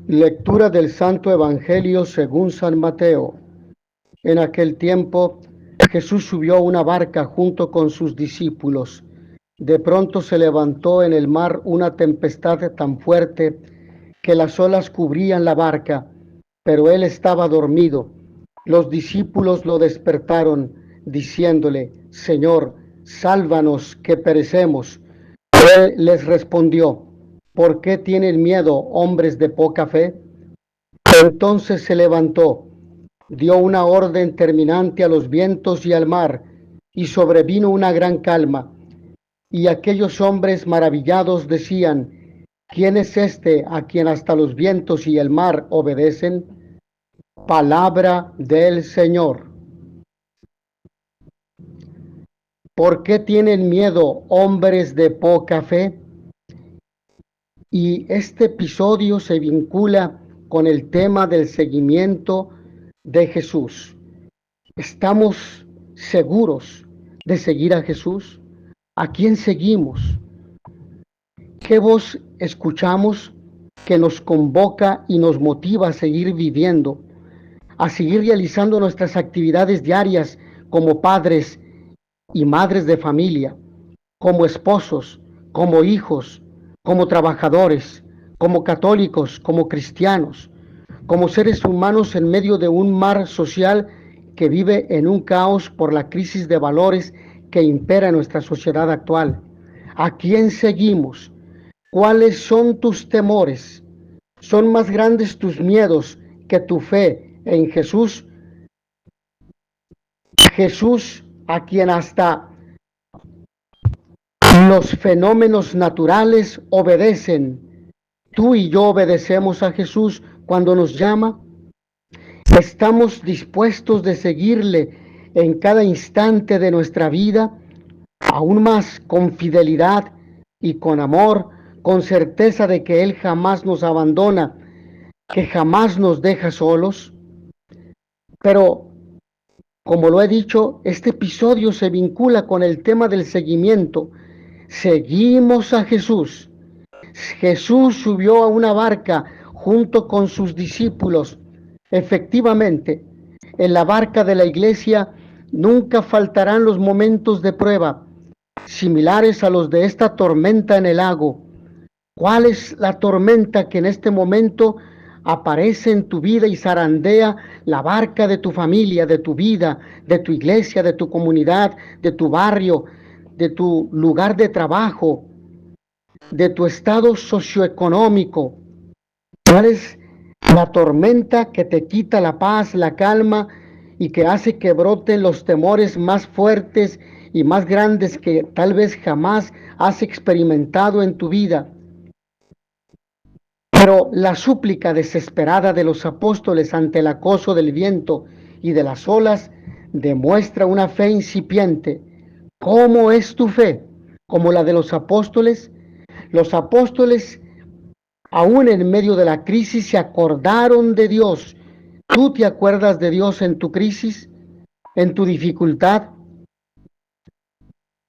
Lectura del Santo Evangelio según San Mateo. En aquel tiempo Jesús subió a una barca junto con sus discípulos. De pronto se levantó en el mar una tempestad tan fuerte que las olas cubrían la barca, pero él estaba dormido. Los discípulos lo despertaron, diciéndole: Señor, sálvanos, que perecemos. Él les respondió: ¿por qué tienen miedo, hombres de poca fe? Entonces se levantó, dio una orden terminante a los vientos y al mar, y sobrevino una gran calma. Y aquellos hombres maravillados decían: ¿quién es este a quien hasta los vientos y el mar obedecen? Palabra del Señor. ¿Por qué tienen miedo, hombres de poca fe? Y este episodio se vincula con el tema del seguimiento de Jesús. ¿Estamos seguros de seguir a Jesús? ¿A quién seguimos? ¿Qué voz escuchamos que nos convoca y nos motiva a seguir viviendo, a seguir realizando nuestras actividades diarias como padres y madres de familia, como esposos, como hijos, como trabajadores, como católicos, como cristianos, como seres humanos en medio de un mar social que vive en un caos por la crisis de valores que impera en nuestra sociedad actual? ¿A quién seguimos? ¿Cuáles son tus temores? ¿Son más grandes tus miedos que tu fe en Jesús? Jesús, a quien hasta los fenómenos naturales obedecen. ¿Tú y yo obedecemos a Jesús cuando nos llama? ¿Estamos dispuestos de seguirle en cada instante de nuestra vida? Aún más con fidelidad y con amor, con certeza de que Él jamás nos abandona, que jamás nos deja solos. Pero, como lo he dicho, este episodio se vincula con el tema del seguimiento. Seguimos a Jesús. Jesús subió a una barca junto con sus discípulos. Efectivamente, en la barca de la iglesia nunca faltarán los momentos de prueba, similares a los de esta tormenta en el lago. ¿Cuál es la tormenta que en este momento aparece en tu vida y zarandea la barca de tu familia, de tu vida, de tu iglesia, de tu comunidad, de tu barrio, de tu lugar de trabajo, de tu estado socioeconómico? ¿Cuál es la tormenta que te quita la paz, la calma y que hace que broten los temores más fuertes y más grandes que tal vez jamás has experimentado en tu vida? Pero la súplica desesperada de los apóstoles ante el acoso del viento y de las olas demuestra una fe incipiente. ¿Cómo es tu fe? ¿Como la de los apóstoles? Los apóstoles, aún en medio de la crisis, se acordaron de Dios. ¿Tú te acuerdas de Dios en tu crisis, en tu dificultad?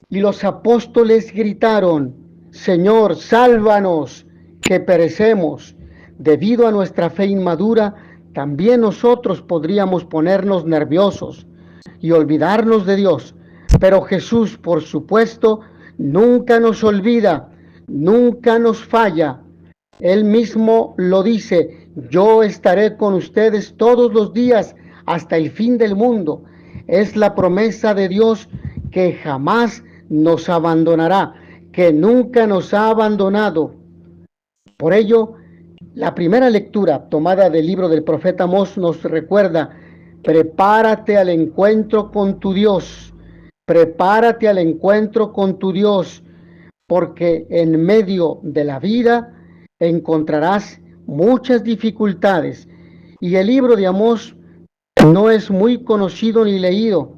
Y los apóstoles gritaron: Señor, sálvanos, que perecemos. Debido a nuestra fe inmadura, también nosotros podríamos ponernos nerviosos y olvidarnos de Dios. Pero Jesús, por supuesto, nunca nos olvida, nunca nos falla. Él mismo lo dice: yo estaré con ustedes todos los días hasta el fin del mundo. Es la promesa de Dios, que jamás nos abandonará, que nunca nos ha abandonado. Por ello, la primera lectura tomada del libro del profeta Amós nos recuerda: prepárate al encuentro con tu Dios, prepárate al encuentro con tu Dios, porque en medio de la vida encontrarás muchas dificultades. Y el libro de Amós no es muy conocido ni leído,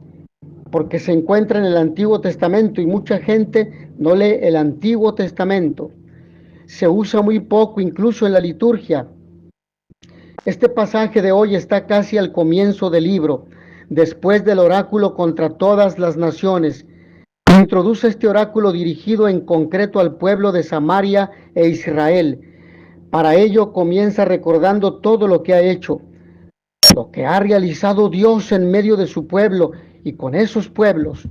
porque se encuentra en el Antiguo Testamento y mucha gente no lee el Antiguo Testamento. Se usa muy poco, incluso en la liturgia. Este pasaje de hoy está casi al comienzo del libro, después del oráculo contra todas las naciones. Introduce este oráculo dirigido en concreto al pueblo de Samaria e Israel. Para ello comienza recordando todo lo que ha hecho, lo que ha realizado Dios en medio de su pueblo y con esos pueblos.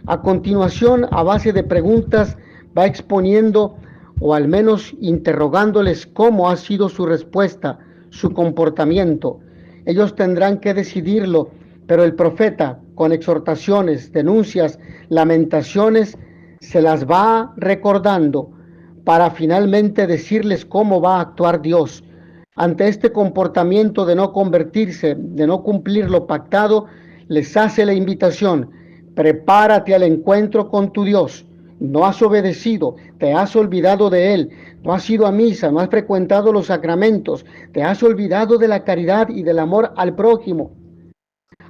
A continuación, a base de preguntas, va exponiendo o al menos interrogándoles cómo ha sido su respuesta, su comportamiento. Ellos tendrán que decidirlo, pero el profeta, con exhortaciones, denuncias, lamentaciones, se las va recordando para finalmente decirles cómo va a actuar Dios. Ante este comportamiento de no convertirse, de no cumplir lo pactado, les hace la invitación: prepárate al encuentro con tu Dios. No has obedecido, te has olvidado de Él, no has ido a misa, no has frecuentado los sacramentos, te has olvidado de la caridad y del amor al prójimo.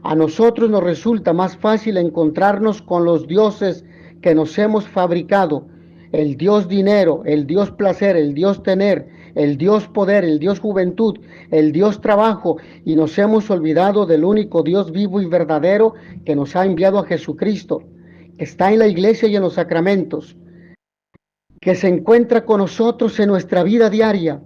A nosotros nos resulta más fácil encontrarnos con los dioses que nos hemos fabricado: el Dios dinero, el Dios placer, el Dios tener, el Dios poder, el Dios juventud, el Dios trabajo, y nos hemos olvidado del único Dios vivo y verdadero que nos ha enviado a Jesucristo, que está en la iglesia y en los sacramentos, que se encuentra con nosotros en nuestra vida diaria,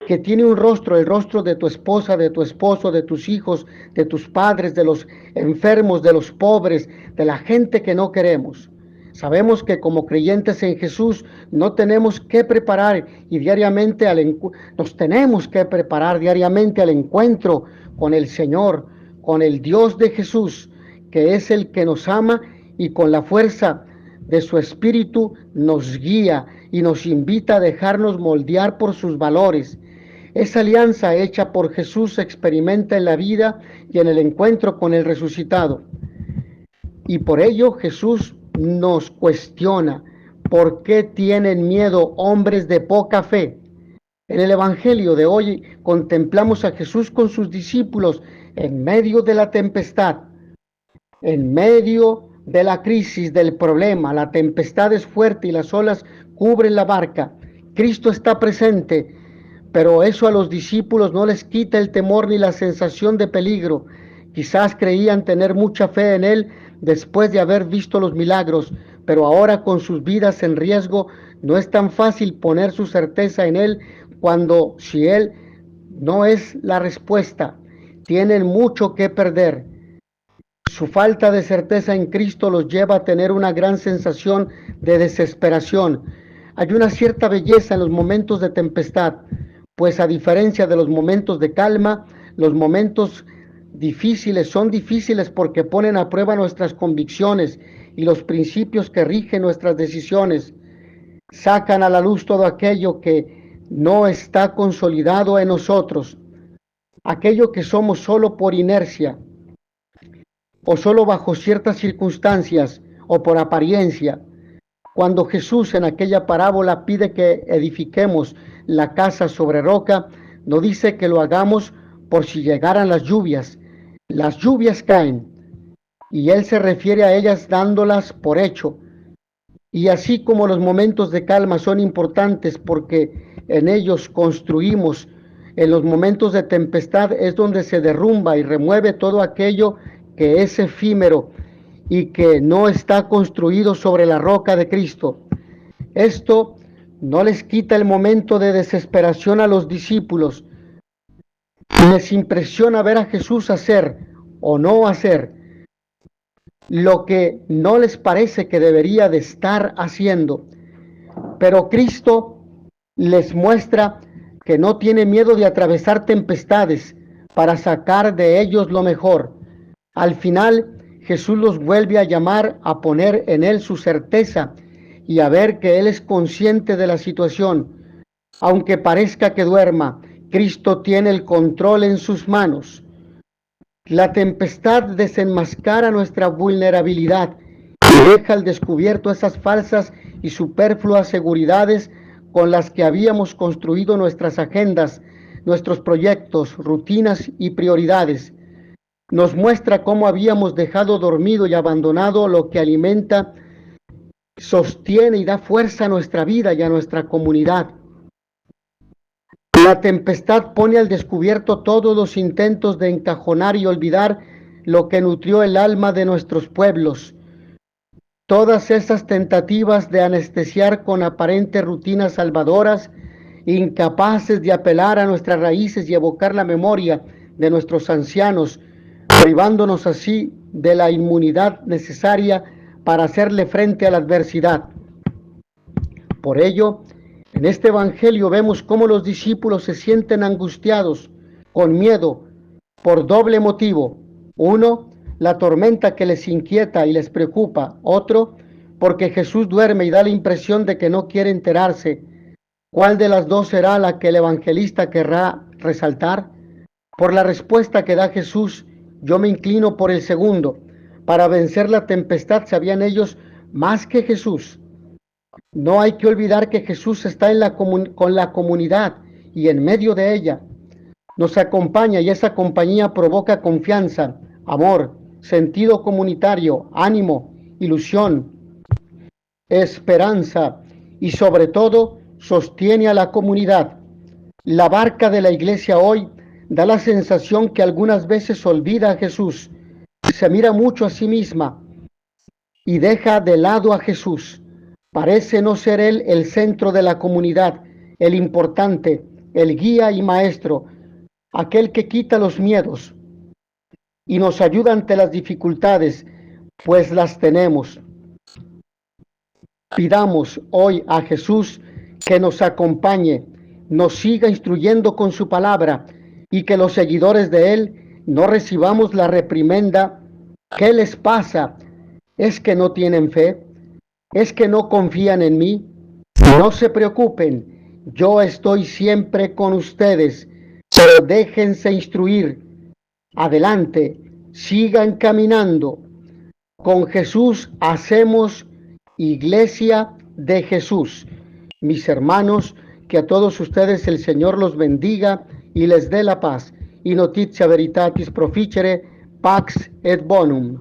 que tiene un rostro, el rostro de tu esposa, de tu esposo, de tus hijos, de tus padres, de los enfermos, de los pobres, de la gente que no queremos. Sabemos que como creyentes en Jesús no tenemos que preparar y diariamente nos tenemos que preparar diariamente al encuentro con el Señor, con el Dios de Jesús, que es el que nos ama y con la fuerza de su Espíritu nos guía y nos invita a dejarnos moldear por sus valores. Esa alianza hecha por Jesús se experimenta en la vida y en el encuentro con el resucitado. Y por ello Jesús nos cuestiona: ¿por qué tienen miedo, hombres de poca fe? En el Evangelio de hoy contemplamos a Jesús con sus discípulos en medio de la tempestad, en medio de la crisis, del problema. La tempestad es fuerte y las olas cubren la barca. Cristo está presente, pero eso a los discípulos no les quita el temor ni la sensación de peligro. Quizás creían tener mucha fe en Él después de haber visto los milagros, pero ahora con sus vidas en riesgo no es tan fácil poner su certeza en Él cuando, si Él no es la respuesta, tienen mucho que perder. Su falta de certeza en Cristo los lleva a tener una gran sensación de desesperación. Hay una cierta belleza en los momentos de tempestad, pues a diferencia de los momentos de calma, los momentos difíciles son difíciles porque ponen a prueba nuestras convicciones y los principios que rigen nuestras decisiones. Sacan a la luz todo aquello que no está consolidado en nosotros, aquello que somos solo por inercia, o solo bajo ciertas circunstancias, o por apariencia. Cuando Jesús en aquella parábola pide que edifiquemos la casa sobre roca, no dice que lo hagamos por si llegaran las lluvias. Las lluvias caen, y Él se refiere a ellas dándolas por hecho. Y así como los momentos de calma son importantes porque en ellos construimos, en los momentos de tempestad es donde se derrumba y remueve todo aquello que es efímero y que no está construido sobre la roca de Cristo. Esto no les quita el momento de desesperación a los discípulos. Les impresiona ver a Jesús hacer o no hacer lo que no les parece que debería de estar haciendo. Pero Cristo les muestra que no tiene miedo de atravesar tempestades para sacar de ellos lo mejor. Al final, Jesús los vuelve a llamar a poner en Él su certeza y a ver que Él es consciente de la situación. Aunque parezca que duerma, Cristo tiene el control en sus manos. La tempestad desenmascara nuestra vulnerabilidad y deja al descubierto esas falsas y superfluas seguridades con las que habíamos construido nuestras agendas, nuestros proyectos, rutinas y prioridades. Nos muestra cómo habíamos dejado dormido y abandonado lo que alimenta, sostiene y da fuerza a nuestra vida y a nuestra comunidad. La tempestad pone al descubierto todos los intentos de encajonar y olvidar lo que nutrió el alma de nuestros pueblos. Todas esas tentativas de anestesiar con aparentes rutinas salvadoras incapaces de apelar a nuestras raíces y evocar la memoria de nuestros ancianos, privándonos así de la inmunidad necesaria para hacerle frente a la adversidad. Por ello, en este evangelio vemos cómo los discípulos se sienten angustiados, con miedo, por doble motivo. Uno, la tormenta que les inquieta y les preocupa. Otro, porque Jesús duerme y da la impresión de que no quiere enterarse. ¿Cuál de las dos será la que el evangelista querrá resaltar? Por la respuesta que da Jesús, yo me inclino por el segundo. Para vencer la tempestad sabían ellos más que Jesús. No hay que olvidar que Jesús está con la comunidad y en medio de ella. Nos acompaña y esa compañía provoca confianza, amor, sentido comunitario, ánimo, ilusión, esperanza y sobre todo sostiene a la comunidad. La barca de la iglesia hoy da la sensación que algunas veces olvida a Jesús, se mira mucho a sí misma y deja de lado a Jesús. Parece no ser Él el centro de la comunidad, el importante, el guía y maestro, aquel que quita los miedos y nos ayuda ante las dificultades, pues las tenemos. Pidamos hoy a Jesús que nos acompañe, nos siga instruyendo con su palabra y que los seguidores de Él no recibamos la reprimenda. ¿Qué les pasa? ¿Es que no tienen fe? ¿Es que no confían en mí? No se preocupen, yo estoy siempre con ustedes, pero déjense instruir. Adelante, sigan caminando. Con Jesús hacemos Iglesia de Jesús. Mis hermanos, que a todos ustedes el Señor los bendiga y les dé la paz. Y notitia veritatis proficere, pax et bonum.